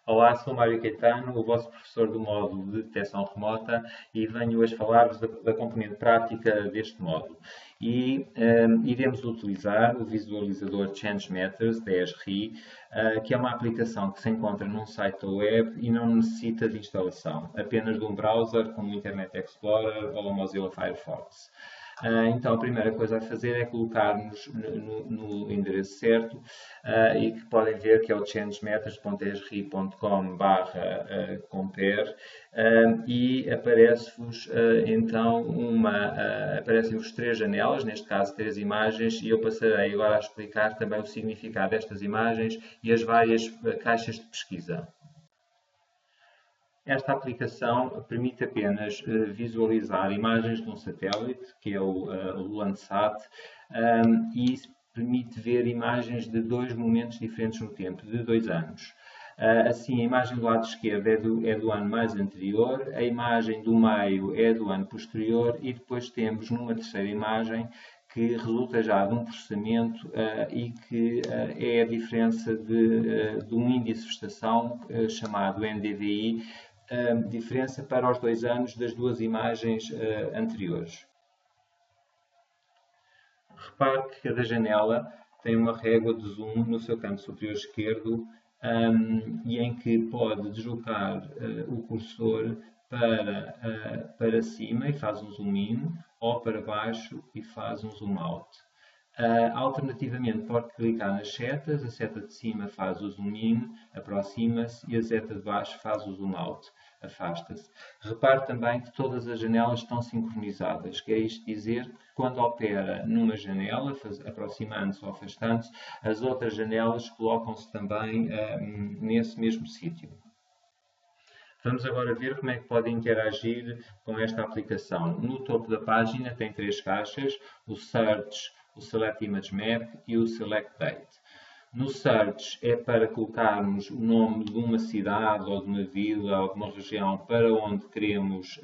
Olá, sou Mário Caetano, o vosso professor do módulo de detecção remota e venho hoje falar-vos da componente prática deste módulo. Iremos utilizar o visualizador Change Matters, da ESRI, que é uma aplicação que se encontra num site da web e não necessita de instalação, apenas de um browser como o Internet Explorer ou o Mozilla Firefox. Então, a primeira coisa a fazer é colocar-nos no endereço certo e que podem ver que é o changemethods.esri.com/compare e aparece-vos então aparecem-vos três janelas, neste caso três imagens, e eu passarei agora a explicar também o significado destas imagens e as várias caixas de pesquisa. Esta aplicação permite apenas visualizar imagens de um satélite, que é o Landsat, e permite ver imagens de dois momentos diferentes no tempo, de 2 anos. Assim, a imagem do lado esquerdo é do ano mais anterior, a imagem do meio é do ano posterior e depois temos numa terceira imagem que resulta já de um processamento e que é a diferença de um índice de vegetação chamado NDVI, diferença para os 2 anos das duas imagens anteriores. Repare que cada janela tem uma régua de zoom no seu canto superior esquerdo e em que pode deslocar o cursor para cima e faz um zoom in, ou para baixo e faz um zoom out. Alternativamente, pode clicar nas setas, a seta de cima faz o zoom in, aproxima-se, e a seta de baixo faz o zoom out, afasta-se. Repare também que todas as janelas estão sincronizadas, quer isto dizer que quando opera numa janela, aproximando-se ou afastando-se, as outras janelas colocam-se também nesse mesmo sítio. Vamos agora ver como é que pode interagir com esta aplicação. No topo da página tem três caixas, o Search, o Select Image Map e o Select Date. No Search é para colocarmos o nome de uma cidade ou de uma vila ou de uma região para onde queremos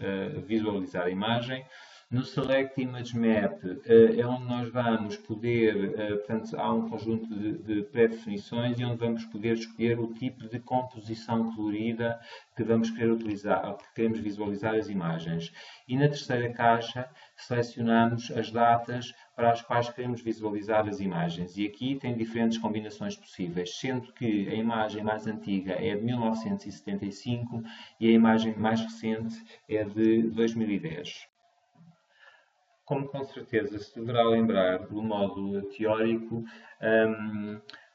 visualizar a imagem. No Select Image Map é onde nós vamos poder, portanto, há um conjunto de pré-definições e onde vamos poder escolher o tipo de composição colorida que vamos querer utilizar, que queremos visualizar as imagens. E na terceira caixa selecionamos as datas para as quais queremos visualizar as imagens. E aqui tem diferentes combinações possíveis, sendo que a imagem mais antiga é de 1975 e a imagem mais recente é de 2010. Como com certeza se deverá lembrar do módulo teórico,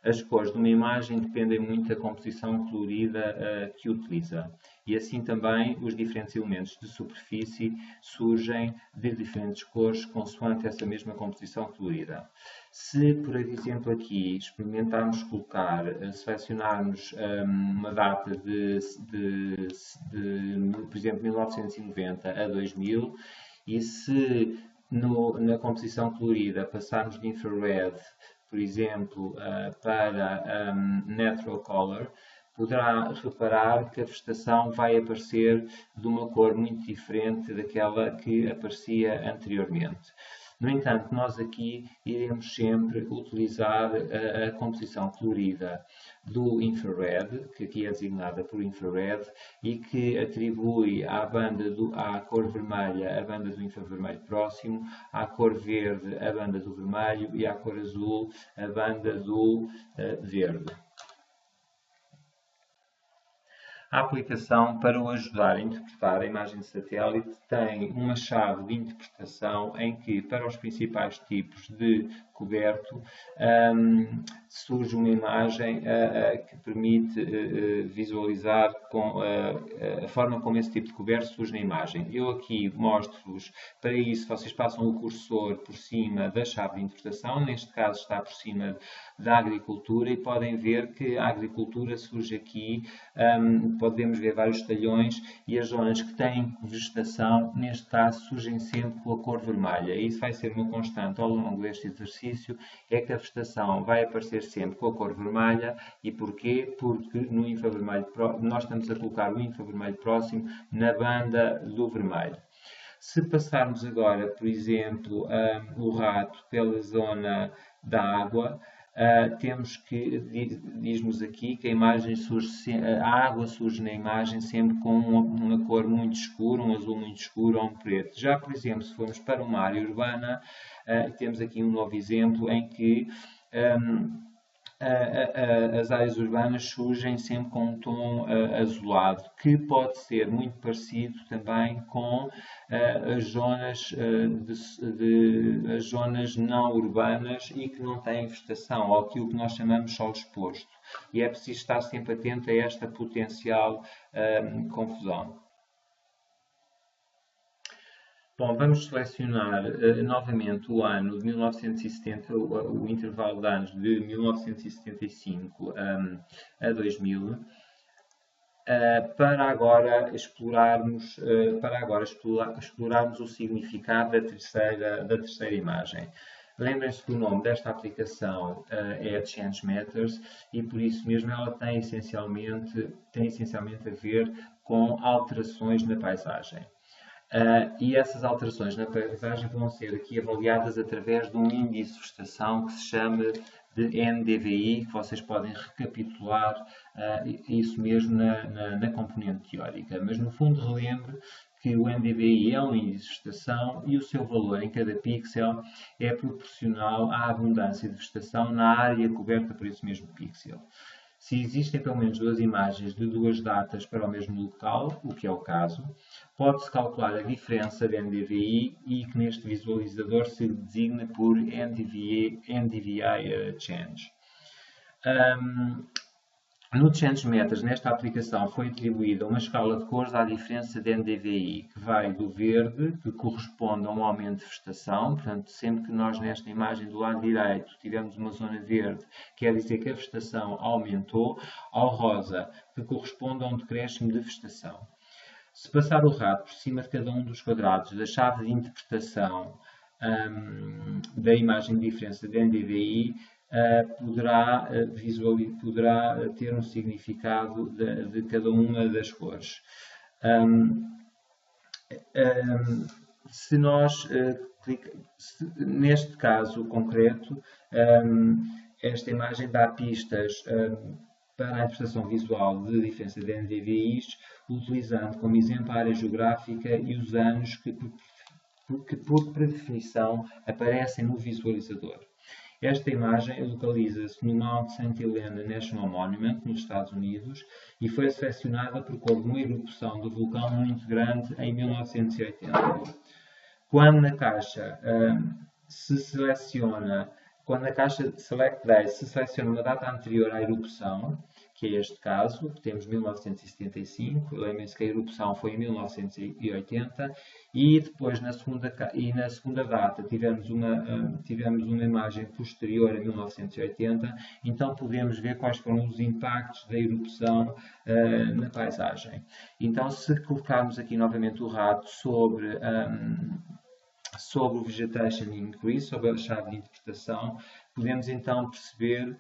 as cores de uma imagem dependem muito da composição colorida que utiliza. E assim também os diferentes elementos de superfície surgem de diferentes cores consoante essa mesma composição colorida. Se, por exemplo, aqui experimentarmos selecionarmos uma data por exemplo, 1990 a 2000, e se na composição colorida passarmos de infrared, por exemplo, para natural color, poderá reparar que a vegetação vai aparecer de uma cor muito diferente daquela que aparecia anteriormente. No entanto, nós aqui iremos sempre utilizar a composição colorida do infrared, que aqui é designada por infrared, e que atribui à cor vermelha a banda do infravermelho próximo, à cor verde a banda do vermelho e à cor azul a banda do verde. A aplicação, para o ajudar a interpretar a imagem de satélite, tem uma chave de interpretação em que, para os principais tipos de coberto, surge uma imagem que permite visualizar a forma como esse tipo de coberto surge na imagem. Eu aqui mostro-vos, para isso vocês passam o cursor por cima da chave de interpretação, neste caso está por cima da agricultura, e podem ver que a agricultura surge aqui, podemos ver vários talhões, e as zonas que têm vegetação, neste caso, surgem sempre com a cor vermelha. E isso vai ser uma constante ao longo deste exercício, é que a vegetação vai aparecer sempre com a cor vermelha. E porquê? Porque no infravermelho, nós estamos a colocar o infravermelho próximo na banda do vermelho. Se passarmos agora, por exemplo, o rato pela zona da água, temos que, diz-nos aqui que a imagem surge, a água surge na imagem sempre com uma cor muito escura, um azul muito escuro ou um preto. Já, por exemplo, se formos para uma área urbana, temos aqui um novo exemplo em que as áreas urbanas surgem sempre com um tom azulado, que pode ser muito parecido também com as zonas não urbanas e que não têm vegetação, ou aquilo que nós chamamos de solo exposto. E é preciso estar sempre atento a esta potencial confusão. Bom, vamos selecionar novamente o ano de 1970, o intervalo de anos de 1975 a 2000, para agora explorarmos o significado da terceira imagem. Lembrem-se que o nome desta aplicação é Change Matters e por isso mesmo ela tem essencialmente a ver com alterações na paisagem. E essas alterações na paisagem vão ser aqui avaliadas através de um índice de vegetação que se chama de NDVI, que vocês podem recapitular isso mesmo na componente teórica. Mas no fundo relembre que o NDVI é um índice de vegetação e o seu valor em cada pixel é proporcional à abundância de vegetação na área coberta por esse mesmo pixel. Se existem pelo menos duas imagens de duas datas para o mesmo local, o que é o caso, pode-se calcular a diferença de NDVI e que neste visualizador se designa por NDVI Change. No Change Matters, nesta aplicação, foi atribuída uma escala de cores à diferença de NDVI, que vai do verde, que corresponde a um aumento de vegetação, portanto, sempre que nós nesta imagem do lado direito tivermos uma zona verde, quer dizer que a vegetação aumentou, ao rosa, que corresponde a um decréscimo de vegetação. Se passar o rato por cima de cada um dos quadrados da chave de interpretação da imagem de diferença de NDVI, poderá ter um significado de cada uma das cores. Se nós, neste caso concreto, esta imagem dá pistas para a interpretação visual de diferença de NDVIs, utilizando como exemplo a área geográfica e os anos que por definição aparecem no visualizador. Esta imagem localiza-se no Mount St. Helena National Monument, nos Estados Unidos, e foi selecionada porque houve uma erupção do vulcão muito grande em 1980. Quando na caixa Select Day se seleciona uma data anterior à erupção, que é este caso, temos 1975, lembrem-se que a erupção foi em 1980, e depois na segunda data tivemos uma imagem posterior a 1980, então podemos ver quais foram os impactos da erupção na paisagem. Então se colocarmos aqui novamente o rato sobre o Vegetation Increase, sobre a chave de interpretação, podemos então perceber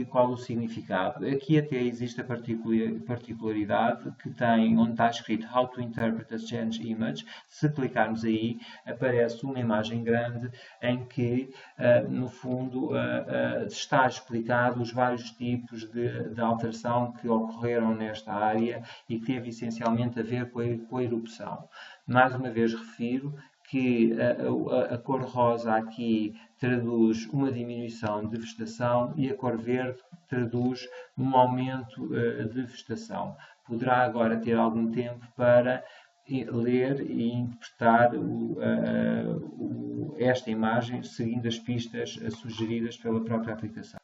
qual o significado. Aqui até existe a particularidade que tem, onde está escrito How to Interpret a Change Image. Se clicarmos aí, aparece uma imagem grande em que, no fundo, está explicado os vários tipos de alteração que ocorreram nesta área e que teve essencialmente a ver com a erupção. Mais uma vez refiro que a cor rosa aqui traduz uma diminuição de vegetação e a cor verde traduz um aumento de vegetação. Poderá agora ter algum tempo para ler e interpretar esta imagem seguindo as pistas sugeridas pela própria aplicação.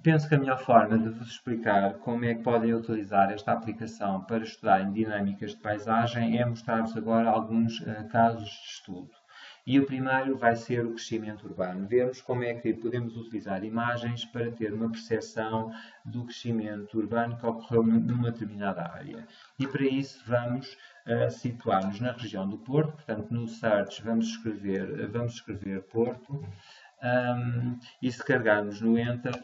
Penso que a melhor forma de vos explicar como é que podem utilizar esta aplicação para estudarem dinâmicas de paisagem é mostrar-vos agora alguns casos de estudo. E o primeiro vai ser o crescimento urbano. Vemos como é que podemos utilizar imagens para ter uma percepção do crescimento urbano que ocorreu numa determinada área. E para isso vamos situar-nos na região do Porto, portanto no Search vamos escrever Porto e se carregarmos no Enter,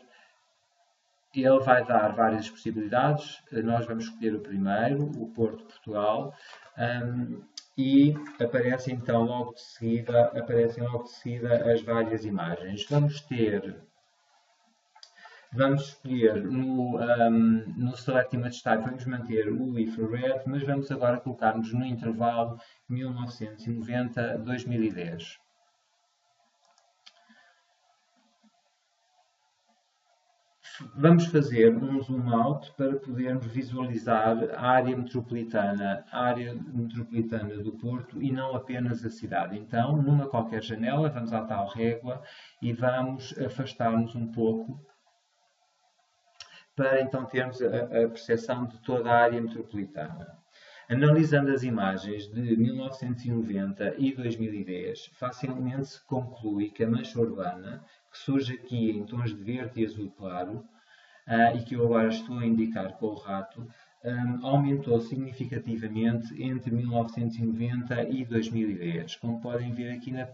ele vai dar várias possibilidades. Nós vamos escolher o primeiro, o Porto, Portugal. e aparecem então aparecem logo de seguida as várias imagens. Vamos escolher no Select Image Type, vamos manter o infrared, mas vamos agora colocar-nos no intervalo 1990-2010. Vamos fazer um zoom out para podermos visualizar a área metropolitana do Porto e não apenas a cidade. Então, numa qualquer janela, vamos à tal régua e vamos afastar-nos um pouco para então termos a percepção de toda a área metropolitana. Analisando as imagens de 1990 e 2010, facilmente se conclui que a mancha urbana, que surge aqui em tons de verde e azul claro, e que eu agora estou a indicar com o rato, aumentou significativamente entre 1990 e 2010. Como podem ver aqui na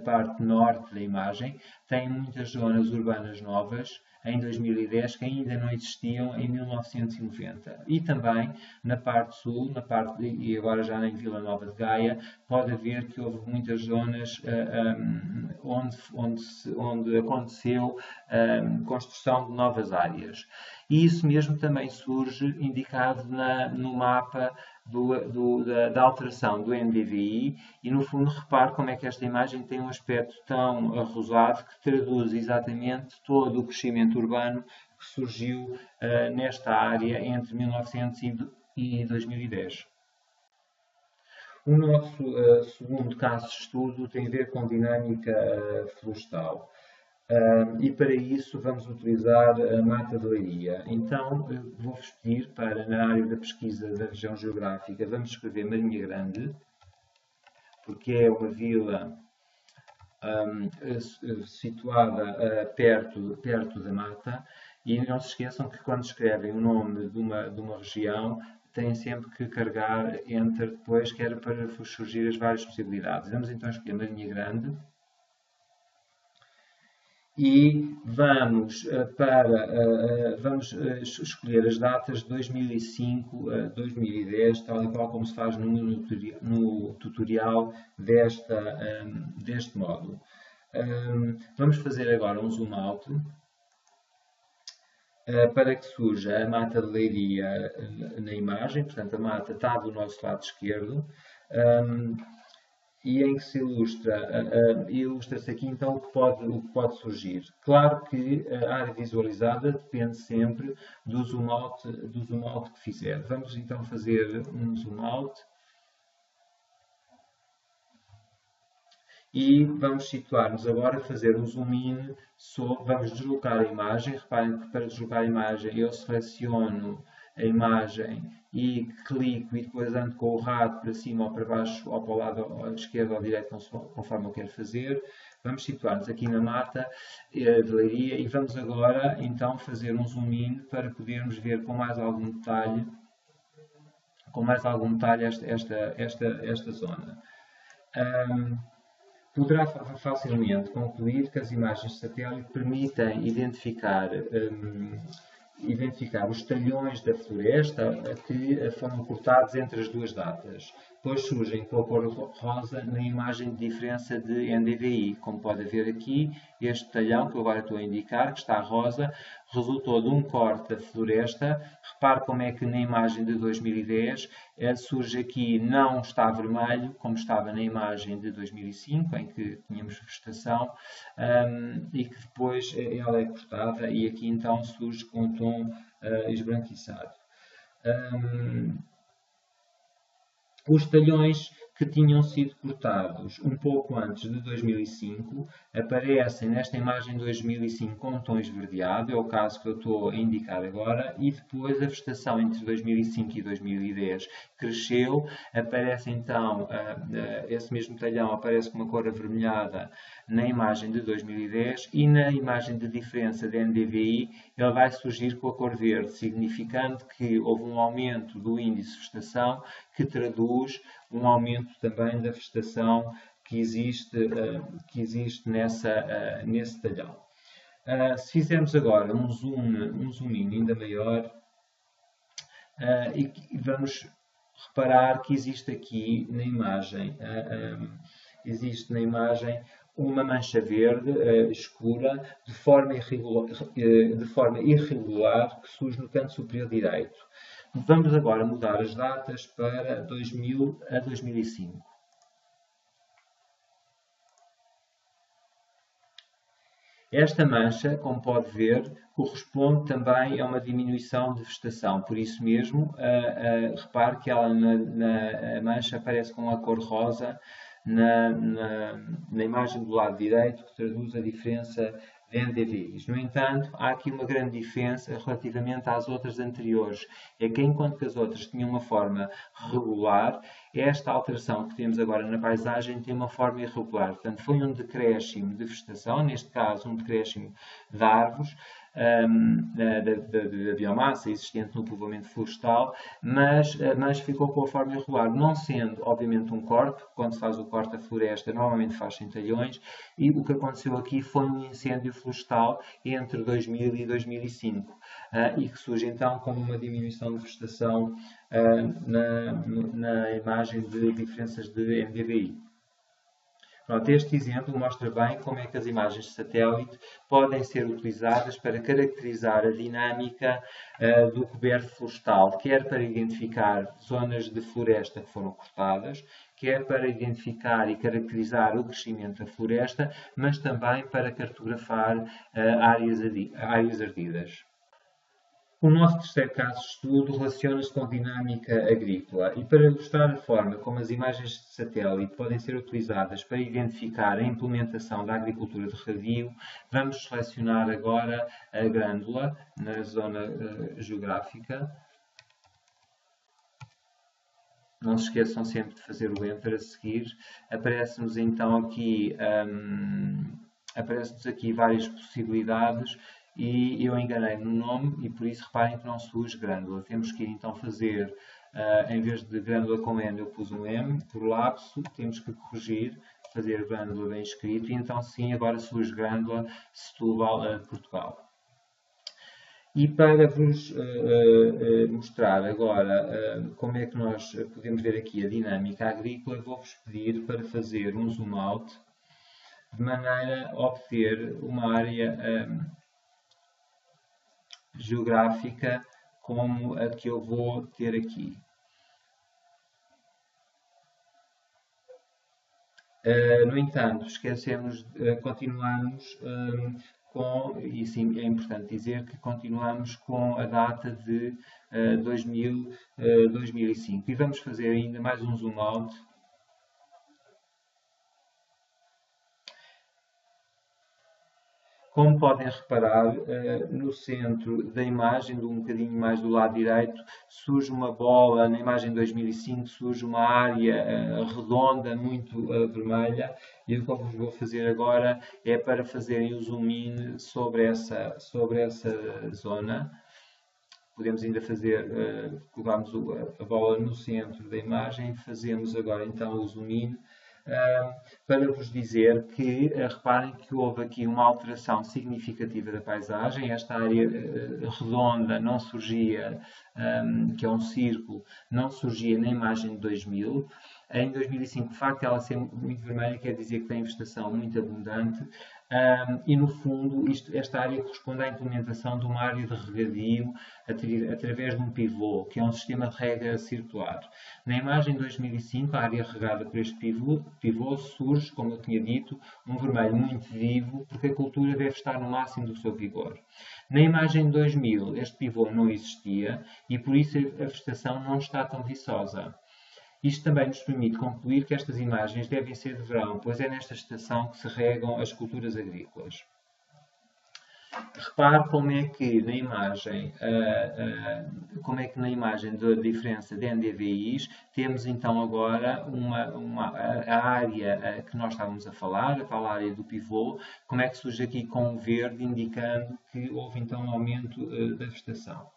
parte norte da imagem, tem muitas zonas urbanas novas em 2010 que ainda não existiam em 1990. E também na parte sul, e agora já em Vila Nova de Gaia, pode haver que houve muitas zonas onde aconteceu construção de novas áreas. E isso mesmo também surge indicado no mapa da alteração do NDVI e no fundo repare como é que esta imagem tem um aspecto tão arrosado que traduz exatamente todo o crescimento urbano que surgiu nesta área entre 1900 e 2010. O nosso segundo caso de estudo tem a ver com dinâmica florestal. E para isso vamos utilizar a Mata de Leiria. Então vou-vos pedir para, na área da pesquisa da região geográfica, vamos escrever Marinha Grande, porque é uma vila situada perto da mata, e não se esqueçam que quando escrevem o nome de uma região, têm sempre que carregar Enter depois, que era para surgir as várias possibilidades. Vamos então escolher Marinha Grande. E vamos escolher as datas de 2005 a 2010, tal e qual como se faz no tutorial deste módulo. Vamos fazer agora um zoom out para que surja a Mata de Leiria na imagem, portanto a mata está do nosso lado esquerdo. E em que se ilustra-se aqui então o que pode surgir. Claro que a área visualizada depende sempre do zoom out que fizer. Vamos então fazer um zoom out e vamos situar-nos agora a fazer um zoom in, vamos deslocar a imagem. Reparem que para deslocar a imagem eu seleciono a imagem e clico e depois ando com o rato para cima ou para baixo ou para o lado esquerdo ou direito conforme eu quero fazer. Vamos situar-nos aqui na mata de Leiria e vamos agora então fazer um zoom in para podermos ver com mais algum detalhe esta zona. Poderá facilmente concluir que as imagens de satélite permitem identificar os talhões da floresta que foram cortados entre as duas datas. Depois surgem com a cor rosa na imagem de diferença de NDVI. Como pode ver aqui, este talhão que eu agora estou a indicar, que está rosa, resultou de um corte da floresta. Repare como é que na imagem de 2010 surge aqui, não está vermelho, como estava na imagem de 2005, em que tínhamos vegetação, e que depois ela é cortada e aqui então surge com um tom esbranquiçado. Os talhões que tinham sido cortados um pouco antes de 2005 aparecem nesta imagem de 2005 com um tom esverdeado, é o caso que eu estou a indicar agora, e depois a vegetação entre 2005 e 2010 cresceu, aparece então, esse mesmo talhão aparece com uma cor avermelhada na imagem de 2010 e na imagem de diferença de NDVI ele vai surgir com a cor verde, significando que houve um aumento do índice de vegetação que traduz um aumento também da vegetação que existe nesse talhão. Se fizermos agora um zoom in ainda maior e vamos reparar que existe aqui na imagem uma mancha verde escura de forma irregular que surge no canto superior direito. Vamos agora mudar as datas para 2000 a 2005. Esta mancha, como pode ver, corresponde também a uma diminuição de vegetação. Por isso mesmo, repare que ela na mancha aparece com a cor rosa na imagem do lado direito, que traduz a diferença de NDVIs. No entanto, há aqui uma grande diferença relativamente às outras anteriores. É que enquanto que as outras tinham uma forma regular, esta alteração que temos agora na paisagem tem uma forma irregular. Portanto, foi um decréscimo de vegetação, neste caso um decréscimo de árvores, da biomassa existente no povoamento florestal, mas ficou com a forma irregular, não sendo, obviamente, um corte. Quando se faz o corte da floresta, normalmente faz centelhões, e o que aconteceu aqui foi um incêndio florestal entre 2000 e 2005, e que surge então como uma diminuição de vegetação na imagem de diferenças de NDVI. Pronto, este exemplo mostra bem como é que as imagens de satélite podem ser utilizadas para caracterizar a dinâmica do coberto florestal, quer para identificar zonas de floresta que foram cortadas, quer para identificar e caracterizar o crescimento da floresta, mas também para cartografar áreas ardidas. O nosso terceiro caso de estudo relaciona-se com dinâmica agrícola e para ilustrar a forma como as imagens de satélite podem ser utilizadas para identificar a implementação da agricultura de regadio, vamos selecionar agora a grândula na zona geográfica. Não se esqueçam sempre de fazer o Enter a seguir. Aparece-nos então aqui, várias possibilidades. E eu enganei no nome e por isso reparem que não surge grândula. Temos que ir então fazer, em vez de grândula com N, eu pus um M, por lapso, temos que corrigir, fazer grândula bem escrito e então sim, agora surge grândula Setúbal, Portugal. E para vos mostrar agora como é que nós podemos ver aqui a dinâmica agrícola, vou-vos pedir para fazer um zoom out, de maneira a obter uma área geográfica como a que eu vou ter aqui. No entanto, continuamos e sim, é importante dizer que continuamos com a data de 2005. E vamos fazer ainda mais um zoom out. Como podem reparar, no centro da imagem, um bocadinho mais do lado direito, surge uma bola, na imagem de 2005, surge uma área redonda, muito vermelha, e o que eu vos vou fazer agora é para fazerem o zoom in sobre essa zona. Podemos ainda fazer, colocamos a bola no centro da imagem, fazemos agora então o zoom in, para vos dizer que, reparem que houve aqui uma alteração significativa da paisagem. Esta área redonda não surgia, que é um círculo, não surgia na imagem de 2000. Em 2005, de facto, ela ser muito vermelha quer dizer que tem vegetação muito abundante. E no fundo, esta área corresponde à implementação de uma área de regadio através de um pivô, que é um sistema de rega circular. Na imagem de 2005, a área regada por este pivô surge, como eu tinha dito, um vermelho muito vivo, porque a cultura deve estar no máximo do seu vigor. Na imagem de 2000, este pivô não existia e por isso a vegetação não está tão viçosa. Isto também nos permite concluir que estas imagens devem ser de verão, pois é nesta estação que se regam as culturas agrícolas. Repare como é que na imagem da diferença de NDVIs temos então agora a área que nós estávamos a falar, a tal área do pivô, como é que surge aqui com o verde, indicando que houve então um aumento da vegetação.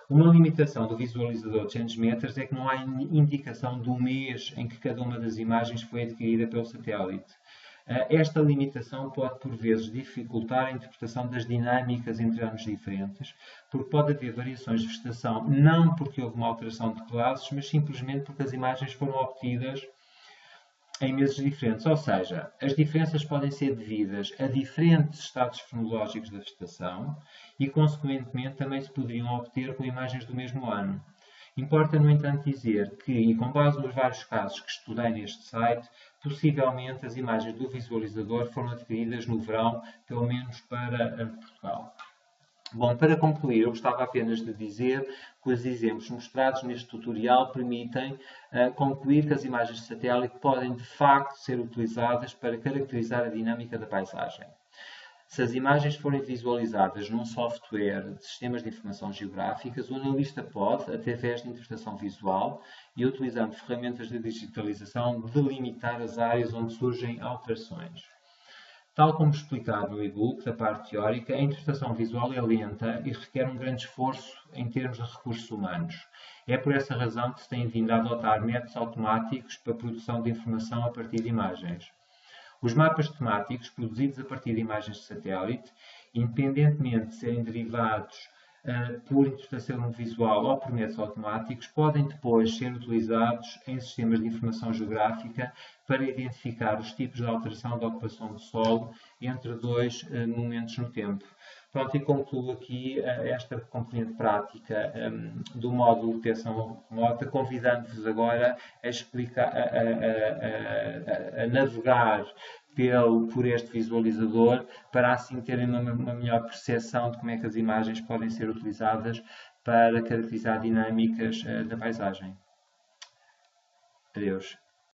Uma limitação do visualizador de Changemeters é que não há indicação do mês em que cada uma das imagens foi adquirida pelo satélite. Esta limitação pode, por vezes, dificultar a interpretação das dinâmicas entre anos diferentes, porque pode haver variações de vegetação, não porque houve uma alteração de classes, mas simplesmente porque as imagens foram obtidas em meses diferentes. Ou seja, as diferenças podem ser devidas a diferentes estados fenológicos da vegetação e, consequentemente, também se poderiam obter com imagens do mesmo ano. Importa, no entanto, dizer que, e com base nos vários casos que estudei neste site, possivelmente as imagens do visualizador foram adquiridas no verão, pelo menos para Portugal. Bom, para concluir, eu gostava apenas de dizer que os exemplos mostrados neste tutorial permitem concluir que as imagens de satélite podem, de facto, ser utilizadas para caracterizar a dinâmica da paisagem. Se as imagens forem visualizadas num software de sistemas de informação geográficas, o analista pode, através de interpretação visual e utilizando ferramentas de digitalização, delimitar as áreas onde surgem alterações. Tal como explicado no e-book da parte teórica, a interpretação visual é lenta e requer um grande esforço em termos de recursos humanos. É por essa razão que se tem vindo a adotar métodos automáticos para a produção de informação a partir de imagens. Os mapas temáticos produzidos a partir de imagens de satélite, independentemente de serem derivados por interpretação visual ou por métodos automáticos, podem depois ser utilizados em sistemas de informação geográfica para identificar os tipos de alteração da ocupação do solo entre dois momentos no tempo. Pronto, e concluo aqui esta componente prática do módulo de detecção remota, convidando-vos agora a explicar, a navegar por este visualizador, para assim terem uma melhor percepção de como é que as imagens podem ser utilizadas para caracterizar dinâmicas da paisagem. Adeus.